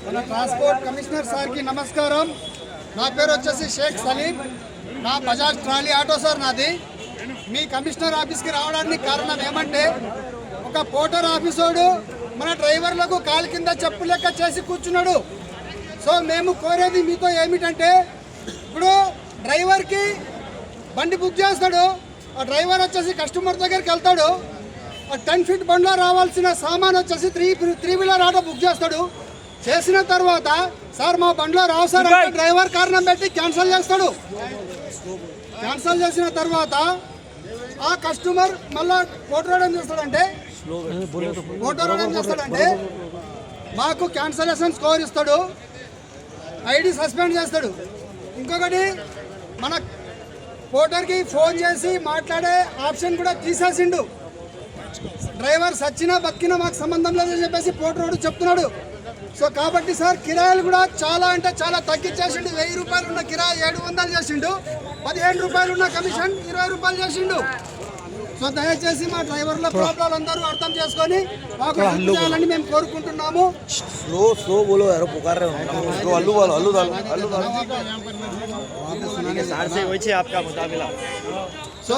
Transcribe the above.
మన transport commissioner సార్కి నమస్కారం. నా పేరు వచ్చేసి షేక్ సలీం. నా బజాజ్ ట్రాలీ ఆటో సార్ నాది. మీ కమిషనర్ ఆఫీస్కి రావడానికి కారణం ఏమంటే, ఒక పోర్టర్ ఆఫీసోడు మన డ్రైవర్లకు కాలు కింద చెప్పు లెక్క చేసి కూర్చున్నాడు. సో మేము కోరేది మీతో ఏమిటంటే, ఇప్పుడు డ్రైవర్కి బండి బుక్ చేస్తాడు, ఆ డ్రైవర్ వచ్చేసి కస్టమర్ దగ్గరికి వెళ్తాడు, 10 ఫీట్ బండ్లో రావాల్సిన సామాన్ వచ్చేసి త్రీ వీలర్ ఆటో బుక్ చేస్తాడు. చేసిన తర్వాత సార్ మా బండ్లో రావు సార్ అంటే డ్రైవర్ కారణం పెట్టి క్యాన్సిల్ చేస్తాడు. క్యాన్సిల్ చేసిన తర్వాత ఆ కస్టమర్ మళ్ళా పోర్టర్ ఏం చేస్తాడంటే మాకు క్యాన్సలేషన్ స్కోర్ ఇస్తాడు, ఐడి సస్పెండ్ చేస్తాడు. ఇంకొకటి, మన పోర్టర్కి ఫోన్ చేసి మాట్లాడే ఆప్షన్ కూడా తీసేసిండు. డ్రైవర్ సచ్చినా బతికినా మాకు సంబంధం లేదని చెప్పేసి పోర్టర్ చెప్తున్నాడు. సో కాబట్టి సార్ కిరాయిలు కూడా చాలా అంటే చాలా తగ్గించేసిండు. 1000 రూపాయలు ఉన్న కిరాయి 700 చేసిండు, 15 రూపాయలు ఉన్న కమిషన్ 20 రూపాయలు చేసిండు. సో దయచేసి మా డ్రైవర్ల ప్రాబ్లం అందరూ అర్థం చేసుకొని మాకు హెల్ప్ చేయాలని మేము కోరుకుంటున్నాము. సో